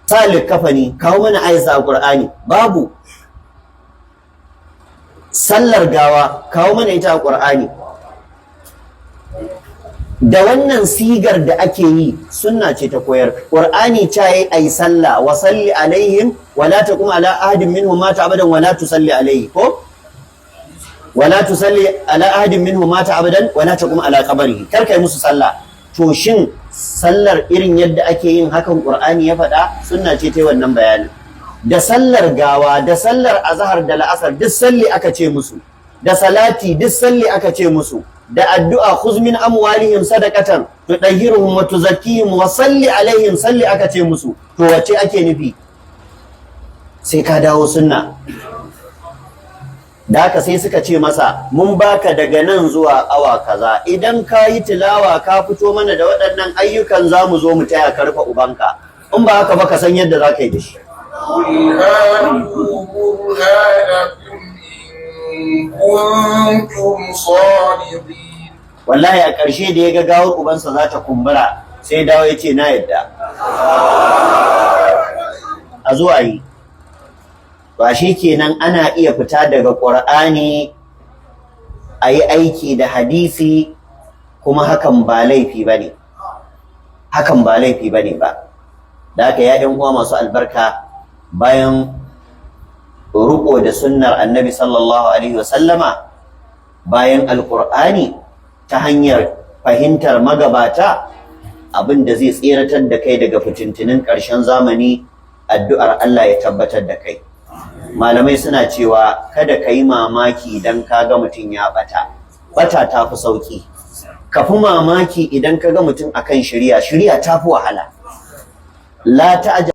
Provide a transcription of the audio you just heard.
salik kafani, kawo mana ayat Qur'ani, babu. Sallar gawa, kawo mana ita a Qur'ani. Da wannan sigar da ake yi sunna ce ta koyar. Qur'ani ta yi ai sallah wa salli alaihim wa la taqum ala ahadin minhum mata abadan wa la tusalli alaihi, ko wala tusalli ala ahadin minhum mata abadan wa la taqum ala qabrihi, kar kai musu sallah. To shin sallar irin yadda ake yin hakan Qur'ani ya faɗa? Sunna ce ta yi wannan bayanin. Da sallar gawa, da sallar azhar da la'asar duk salli aka ce musu, da salati duk salli aka ce musu, da addu'a khuz min amwalihim sadaqatan tudahhiruhum wa tuzakkihim wa salli alaihim salli aka ce musu. To wace ake nufi? Sai ka dawo sunna. Da haka sai suka ce masa, mun baka daga nan zuwa awa kaza, idan ka yi tilawa ka fito mana da waɗannan ayyukan za mu zo mu taya ka rufe ubanka, in ba haka ba ka san yadda za ka yi da shi. Wallahi a ƙarshe da ya ga gawar ubansa za ta kumbura, sai dawo ya ce na yadda a zo a yi. Ba shi kenan ana iya fita daga Qur'ani a yi aiki da hadisi, kuma hakan ba laifi ba ne, hakan ba laifi ba ne ba. Da haka ya uwa masu albarka, bayan ruko da sunnar annabi sallallahu alaihi wasallama, bayan alqur'ani ta hanyar fahimtar magabata, abin da zai tseratar da kai daga fitintinin ƙarshen zamani, addu'ar Allah ya tabbatar da kai. Malamai suna cewa kada ka yi mamaki idan ka ga mutum ya bata ta fi sauki, ka fi mamaki idan ka ga mutum akan shari'a ta fi wahala. La ta'ajab